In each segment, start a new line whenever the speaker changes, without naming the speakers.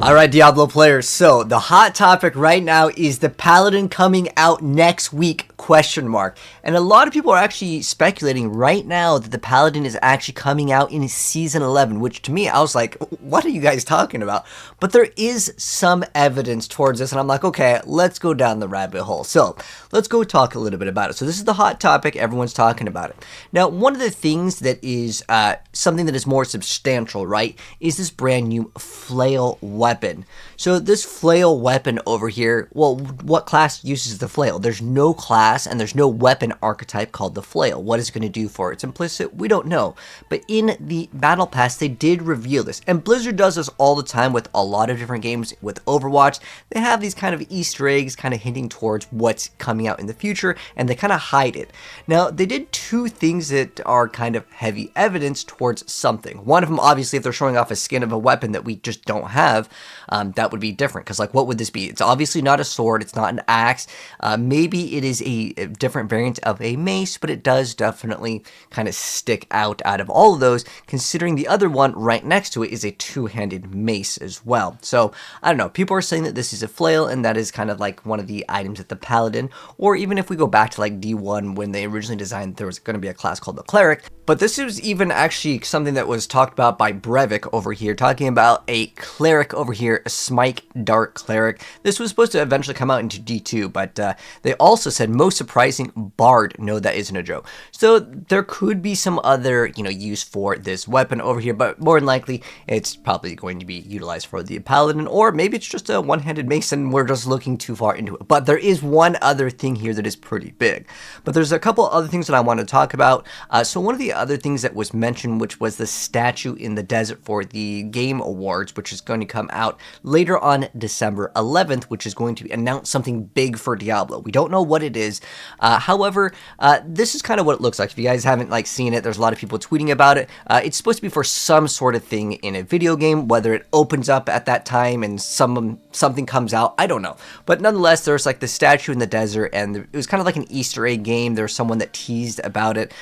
Alright, Diablo players, so the hot topic right now is the Paladin coming out next week, ? And a lot of people are actually speculating right now that the Paladin is actually coming out in Season 11, which to me, I was like, what are you guys talking about? But there is some evidence towards this, and I'm like, okay, let's go down the rabbit hole. So, let's go talk a little bit about it. So this is the hot topic, everyone's talking about it. Now, one of the things that is something that is more substantial, right, is this brand new flail weapon. So this flail weapon over here, well, what class uses the flail? There's no class and there's no weapon archetype called the flail. What is it going to do for it? It's implicit, we don't know. But in the battle pass, they did reveal this. And Blizzard does this all the time with a lot of different games. With Overwatch, they have these kind of Easter eggs kind of hinting towards what's coming out in the future, and they kind of hide it. Now, they did two things that are kind of heavy evidence towards something. One of them, obviously, if they're showing off a skin of a weapon that we just don't have, that would be different. Because, like, what would this be? It's obviously not a sword. It's not an axe. Maybe it is a different variant of a mace, but it does definitely kind of stick out of all of those, considering the other one right next to it is a two-handed mace as well. So, I don't know. People are saying that this is a flail, and that is kind of like one of the items at the Paladin, or even if we go back to like D1 when they originally designed, there was going to be a class called the Cleric. But this is even actually something that was talked about by Brevik over here, talking about a Cleric over here, a Smite Dark Cleric. This was supposed to eventually come out into D2, but they also said, most surprising, Bard. No, that isn't a joke. So there could be some other, use for this weapon over here, but more than likely, it's probably going to be utilized for the Paladin, or maybe it's just a one-handed mace and we're just looking too far into it. But there is one other thing here that is pretty big. But there's a couple other things that I want to talk about. So one of the other things that was mentioned, which was the statue in the desert for the Game Awards, which is going to come out later on December 11th, which is going to announce something big for Diablo. We don't know what it is. However, this is kind of what it looks like. If you guys haven't seen it, there's a lot of people tweeting about it. It's supposed to be for some sort of thing in a video game, whether it opens up at that time and something comes out, I don't know. But nonetheless, there's the statue in the desert, and it was kind of like an Easter egg game. There's someone that teased about it.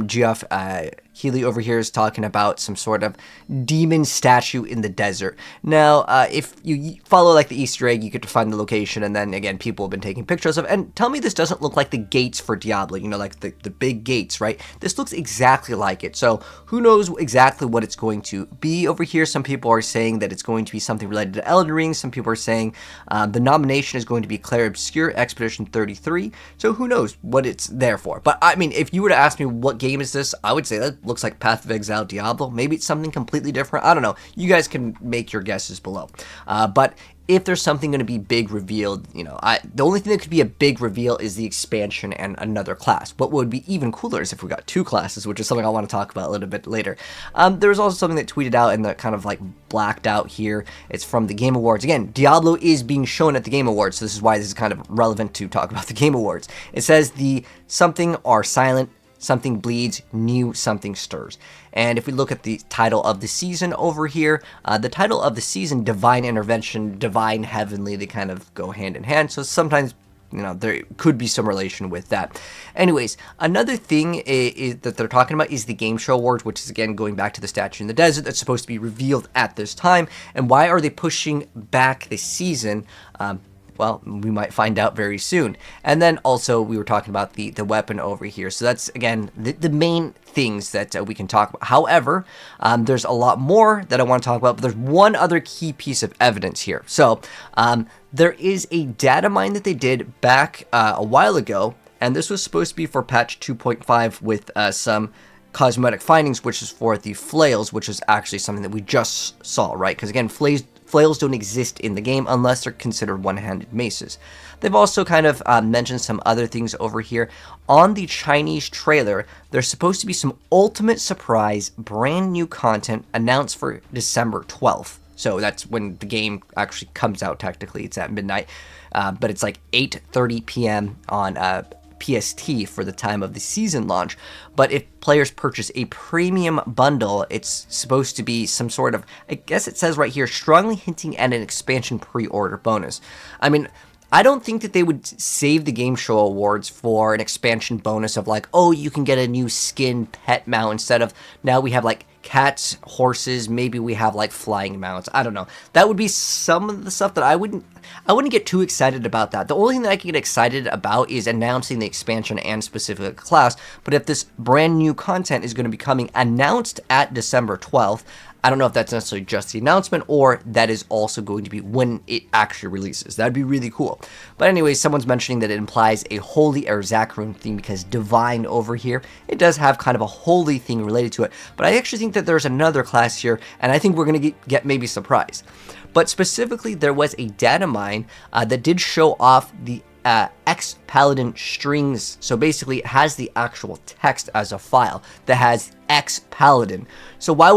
Geoff Healy over here is talking about some sort of demon statue in the desert. Now, if you follow the Easter egg, you get to find the location, and then again, people have been taking pictures of it. And tell me this doesn't look like the gates for Diablo, like the big gates, right? This looks exactly like it. So who knows exactly what it's going to be over here. Some people are saying that it's going to be something related to Elden Ring. Some people are saying the nomination is going to be Clair Obscure Expedition 33. So who knows what it's there for. But I mean, if you were to ask me what game is this, I would say that looks like Path of Exile Diablo. Maybe it's something completely different. I don't know. You guys can make your guesses below. But if there's something going to be big revealed, the only thing that could be a big reveal is the expansion and another class. What would be even cooler is if we got two classes, which is something I want to talk about a little bit later. There was also something that tweeted out and that kind of blacked out here. It's from the Game Awards. Again, Diablo is being shown at the Game Awards, so this is why this is kind of relevant to talk about the Game Awards. It says the something are silent, something bleeds, new something stirs. And if we look at the title of the season over here, the title of the season, Divine Intervention, Divine Heavenly, they kind of go hand in hand. So sometimes, there could be some relation with that. Anyways, another thing is that they're talking about is the Game Show Awards, which is, again, going back to the statue in the desert that's supposed to be revealed at this time. And why are they pushing back the season? Well, we might find out very soon. And then also we were talking about the weapon over here. So that's, again, the main things that we can talk about. However, there's a lot more that I want to talk about, but there's one other key piece of evidence here. So there is a data mine that they did back a while ago, and this was supposed to be for patch 2.5 with some cosmetic findings, which is for the flails, which is actually something that we just saw, right? Because again, flails don't exist in the game unless they're considered one-handed maces. They've also kind of mentioned some other things over here. On the Chinese trailer, there's supposed to be some ultimate surprise, brand new content announced for December 12th. So that's when the game actually comes out, technically. It's at midnight, but it's 8:30 p.m. on PST for the time of the season launch. But if players purchase a premium bundle, it's supposed to be some sort of, I guess it says right here, strongly hinting at an expansion pre-order bonus. I mean, I don't think that they would save the Game Show Awards for an expansion bonus of like, oh, you can get a new skin pet mount instead of now we have like cats, horses, maybe we have like flying mounts. I don't know. That would be some of the stuff that I wouldn't get too excited about that. The only thing that I can get excited about is announcing the expansion and specific class. But if this brand new content is going to be coming announced at December 12th, I don't know if that's necessarily just the announcement or that is also going to be when it actually releases. That'd be really cool. But anyway, someone's mentioning that it implies a holy or Zacharoon theme because divine over here, it does have kind of a holy thing related to it. But I actually think that there's another class here, and I think we're going to get maybe surprised. But specifically, there was a data mine that did show off the X Paladin strings. So basically it has the actual text as a file that has X Paladin. So why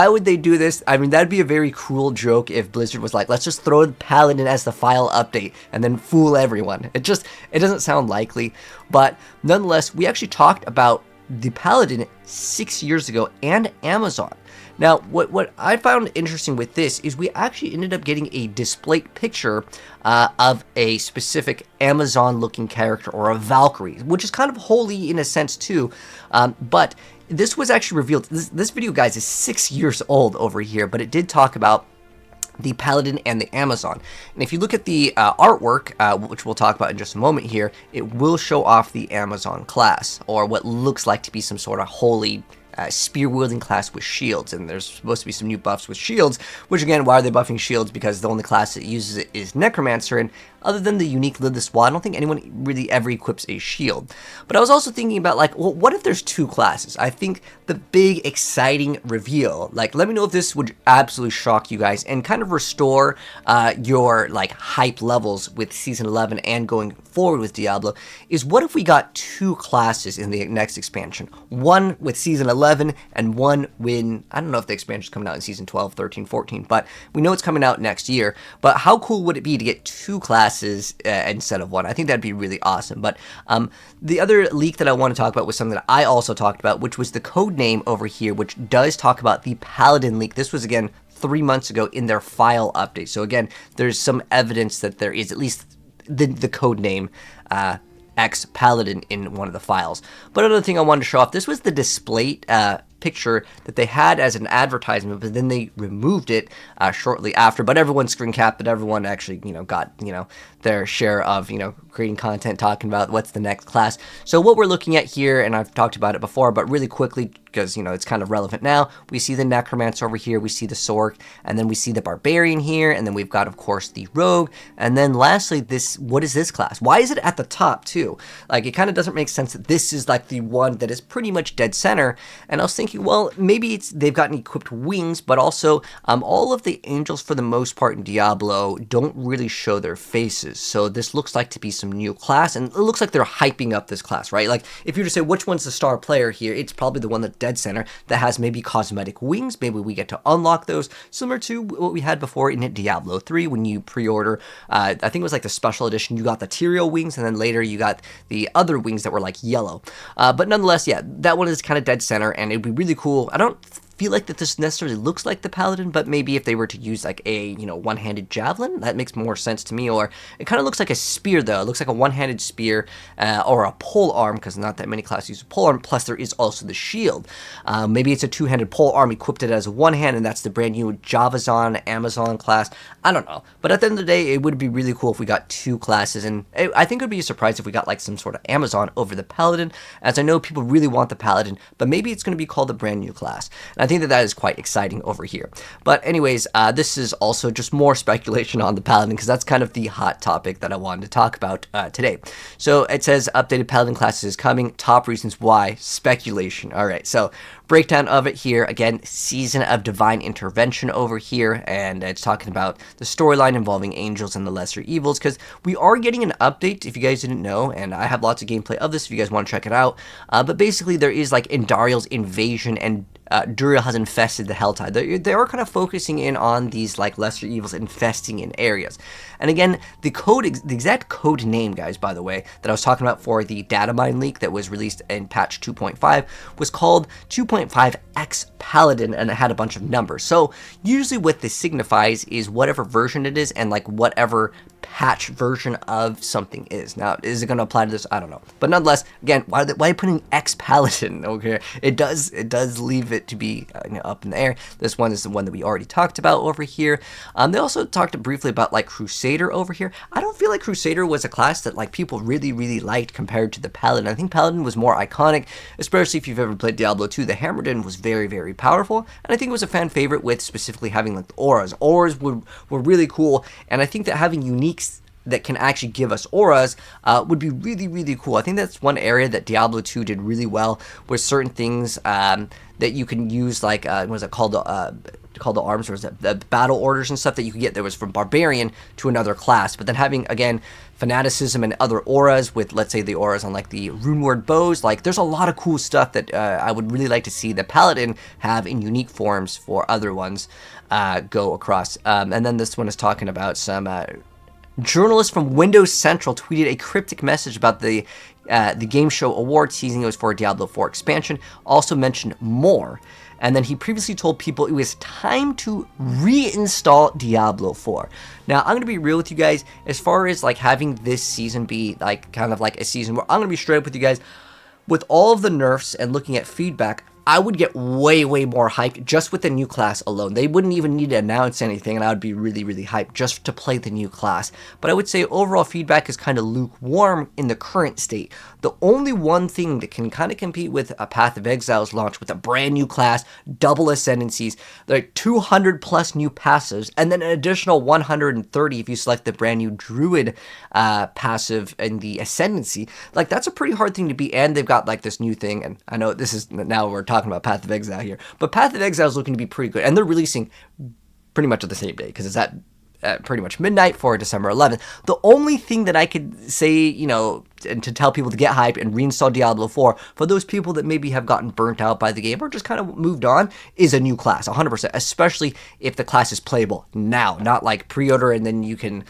would they do this? I mean, that'd be a very cruel joke if Blizzard was like, let's just throw Paladin as the file update and then fool everyone. It doesn't sound likely. But nonetheless, we actually talked about the Paladin 6 years ago and Amazon. Now, what I found interesting with this is we actually ended up getting a displayed picture of a specific Amazon-looking character, or a Valkyrie, which is kind of holy in a sense too, but this was actually revealed. This video, guys, is 6 years old over here, but it did talk about the Paladin and the Amazon. And if you look at the artwork, which we'll talk about in just a moment here, it will show off the Amazon class, or what looks like to be some sort of holy spear-wielding class with shields, and there's supposed to be some new buffs with shields, which again, why are they buffing shields? Because the only class that uses it is Necromancer, and other than the unique Lidless Wall, I don't think anyone really ever equips a shield. But I was also thinking about, like, well, what if there's two classes? I think the big, exciting reveal, like, let me know if this would absolutely shock you guys and kind of restore your, like, hype levels with Season 11 and going forward with Diablo, is what if we got two classes in the next expansion? One with Season 11 and one when, I don't know if the expansion's coming out in Season 12, 13, 14, but we know it's coming out next year. But how cool would it be to get two classes instead of one? I think that'd be really awesome. But the other leak that I want to talk about was something that I also talked about, which was the code name over here, which does talk about the Paladin leak. This was, again, 3 months ago in their file update. So again, there's some evidence that there is at least the code name X Paladin in one of the files. But another thing I wanted to show off, this was the display picture that they had as an advertisement, but then they removed it shortly after. But everyone screen capped it. Everyone actually, got, their share of, creating content, talking about what's the next class. So what we're looking at here, and I've talked about it before, but really quickly, because, it's kind of relevant now, we see the Necromancer over here, we see the Sorc, and then we see the Barbarian here, and then we've got, of course, the Rogue, and then lastly, what is this class? Why is it at the top, too? Like, it kind of doesn't make sense that this is, like, the one that is pretty much dead center, and I was thinking, well, maybe they've gotten equipped wings, but also, all of the angels, for the most part in Diablo, don't really show their faces, so this looks like to be some new class, and it looks like they're hyping up this class, right? Like, if you were to say which one's the star player here, it's probably the one that's dead center that has maybe cosmetic wings. Maybe we get to unlock those, similar to what we had before in Diablo 3 when you pre-order, I think it was like the special edition, you got the Tyrael wings, and then later you got the other wings that were like yellow. But nonetheless, yeah, that one is kind of dead center, and it'd be really cool. I don't feel like that this necessarily looks like the Paladin, but maybe if they were to use like a, one-handed javelin, that makes more sense to me. Or it kind of looks like a spear, though. It looks like a one-handed spear or a pole arm, because not that many classes use a pole arm, plus there is also the shield. Maybe it's a two-handed pole arm equipped it as a one-hand, and that's the brand new Javazon Amazon class. I don't know. But at the end of the day, it would be really cool if we got two classes, and I think it would be a surprise if we got like some sort of Amazon over the Paladin, as I know people really want the Paladin, but maybe it's going to be called a brand new class. And I think that is quite exciting over here. But anyways, this is also just more speculation on the Paladin, because that's kind of the hot topic that I wanted to talk about today. So it says updated Paladin classes is coming, top reasons why, speculation. All right, so breakdown of it here. Again, Season of Divine Intervention over here, and it's talking about the storyline involving angels and the lesser evils, because we are getting an update, if you guys didn't know, and I have lots of gameplay of this if you guys want to check it out. But basically, there is like Andariels invasion, and Duriel has infested the Helltide. They are kind of focusing in on these like lesser evils infesting in areas. And again, the exact code name, guys, by the way, that I was talking about for the Datamine leak that was released in patch 2.5 was called 2.5 X Paladin, and it had a bunch of numbers. So usually what this signifies is whatever version it is and like whatever patch version of something is. Now, is it going to apply to this? I don't know. But nonetheless, again, why are you putting X Paladin over here? It does leave it to be up in the air. This one is the one that we already talked about over here. They also talked briefly about like Crusader over here. I don't feel like Crusader was a class that like people really liked compared to the Paladin. I think Paladin was more iconic, especially if you've ever played Diablo 2. The Hammerden was very powerful, and I think it was a fan favorite with specifically having like the auras. Auras were really cool, and I think that having uniques that can actually give us auras would be really cool. I think that's one area that Diablo 2 did really well, with certain things that you can use, like what was it called, the arms, or was it the battle orders and stuff that you could get that was from barbarian to another class. But then having, again, fanaticism and other auras with, let's say, the auras on like the runeward bows, like there's a lot of cool stuff that I would really like to see the Paladin have in unique forms for other ones go across. And then this one is talking about some journalist from Windows Central tweeted a cryptic message about the Game Show Award, teasing it was for a Diablo 4 expansion. Also mentioned more. And then he previously told people it was time to reinstall Diablo 4. Now, I'm going to be real with you guys, as far as like having this season be like kind of like a season where I'm going to be straight up with you guys. With all of the nerfs and looking at feedback, I would get way more hyped just with the new class alone. They wouldn't even need to announce anything, and I would be really hyped just to play the new class. But I would say overall feedback is kind of lukewarm in the current state. The only one thing that can kind of compete with a Path of Exile's launch with a brand new class, double ascendancies, like 200 plus new passives, and then an additional 130 if you select the brand new Druid passive in the ascendancy. Like, that's a pretty hard thing to beat, and they've got like this new thing, and I know this is, now we're talking about Path of Exile here, but Path of Exile is looking to be pretty good, and they're releasing pretty much at the same day, because it's at pretty much midnight for December 11th. The only thing that I could say, and to tell people to get hyped and reinstall Diablo 4, for those people that maybe have gotten burnt out by the game or just kind of moved on, is a new class, 100%, especially if the class is playable now, not like pre-order and then you can,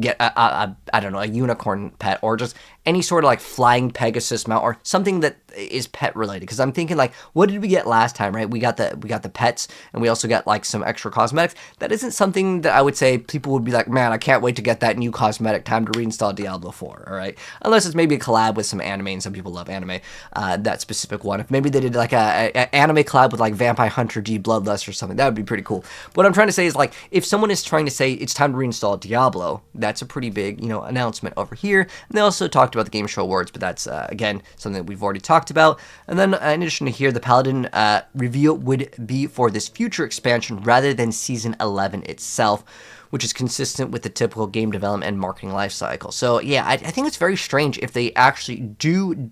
get I don't know, a unicorn pet, or just any sort of like flying Pegasus mount, or something that is pet related. Because I'm thinking, like, what did we get last time, right? We got the pets, and we also got like some extra cosmetics. That isn't something that I would say people would be like, man, I can't wait to get that new cosmetic. Time to reinstall Diablo 4. All right, unless it's maybe a collab with some anime, and some people love anime. That specific one. If maybe they did like a anime collab with like Vampire Hunter D Bloodlust or something, that would be pretty cool. What I'm trying to say is, like, if someone is trying to say it's time to reinstall Diablo, that's a pretty big announcement over here. And they also talked about the Game Show Awards, but that's again something that we've already talked about. And then in addition to here, the Paladin reveal would be for this future expansion rather than Season 11 itself, which is consistent with the typical game development and marketing life cycle. So yeah, I think it's very strange if they actually do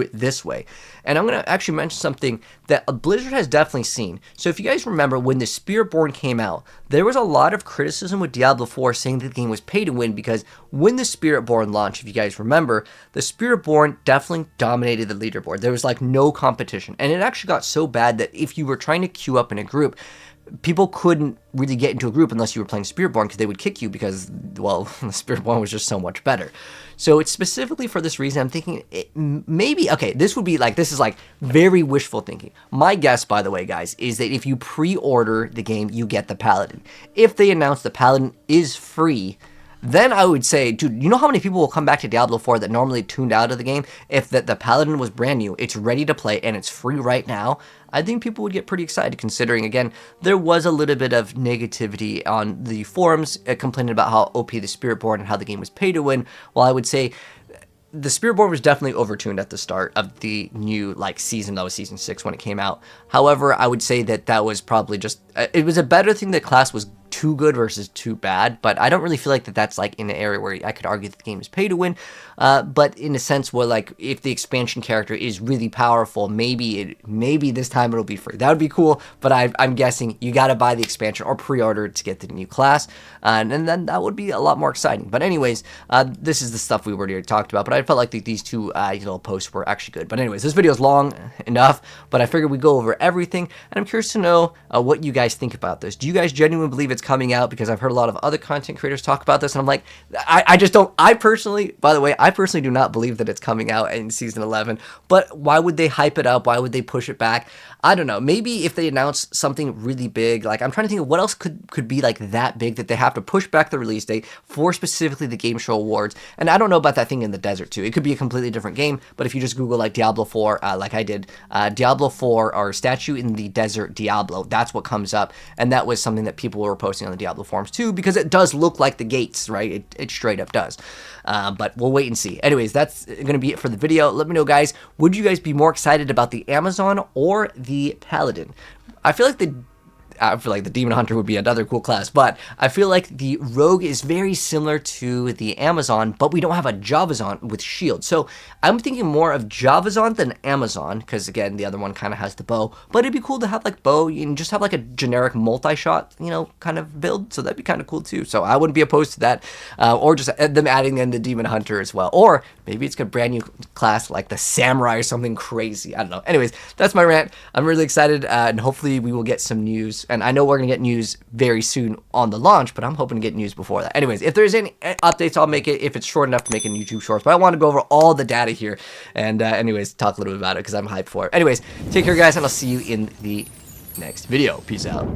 it this way. And I'm going to actually mention something that Blizzard has definitely seen. So if you guys remember, when the Spiritborn came out, there was a lot of criticism with Diablo 4 saying that the game was pay to win, because when the Spiritborn launched, if you guys remember, the Spiritborn definitely dominated the leaderboard. There was like no competition, and it actually got so bad that if you were trying to queue up in a group, people couldn't really get into a group unless you were playing Spiritborn, because they would kick you because, well, the Spiritborn was just so much better. So it's specifically for this reason. I'm thinking maybe, okay, this is like very wishful thinking. My guess, by the way, guys, is that if you pre-order the game, you get the Paladin. If they announce the Paladin is free, then I would say, dude, you know how many people will come back to Diablo 4 that normally tuned out of the game if the Paladin was brand new, it's ready to play, and it's free right now? I think people would get pretty excited, considering, again, there was a little bit of negativity on the forums complaining about how OP the Spiritborn and how the game was pay to win. Well, I would say the Spiritborn was definitely overtuned at the start of the new season. That was season 6 when it came out. However, I would say that was probably just it was a better thing that class was too good versus too bad, but I don't really feel like that's like in an area where I could argue that the game is pay to win. But in a sense where, like, if the expansion character is really powerful, maybe this time it'll be free. That would be cool, but I'm guessing you got to buy the expansion or pre-order to get the new class, and then that would be a lot more exciting. But anyways, this is the stuff we already talked about, but I felt like these two little posts were actually good. But anyways, this video is long enough, but I figured we'd go over everything, and I'm curious to know what you guys think about this. Do you guys genuinely believe it's coming out? Because I've heard a lot of other content creators talk about this, and I'm like, I just don't. I personally do not believe that it's coming out in season 11, but why would they hype it up? Why would they push it back? I don't know. Maybe if they announce something really big, like I'm trying to think of what else could be like that big that they have to push back the release date for specifically the Game Show Awards. And I don't know about that thing in the desert too. It could be a completely different game, but if you just Google like Diablo 4, like I did, Diablo 4 or statue in the desert Diablo, that's what comes up. And that was something that people were posting on the Diablo forums too, because it does look like the gates, right? It straight up does. But we'll wait and see. Anyways, that's going to be it for the video. Let me know, guys, would you guys be more excited about the Amazon or the Paladin? I feel like the Demon Hunter would be another cool class, but I feel like the Rogue is very similar to the Amazon, but we don't have a Javazon with shield. So I'm thinking more of Javazon than Amazon, because again, the other one kind of has the bow, but it'd be cool to have like bow and just have like a generic multi-shot, you know, kind of build. So that'd be kind of cool too. So I wouldn't be opposed to that, or just them adding in the Demon Hunter as well. Or maybe it's a brand new class like the Samurai or something crazy. I don't know. Anyways, that's my rant. I'm really excited, and hopefully we will get some news. And I know we're going to get news very soon on the launch, but I'm hoping to get news before that. Anyways, if there's any updates, I'll make it if it's short enough to make a YouTube Shorts. But I want to go over all the data here and anyways, talk a little bit about it because I'm hyped for it. Anyways, take care, guys, and I'll see you in the next video. Peace out.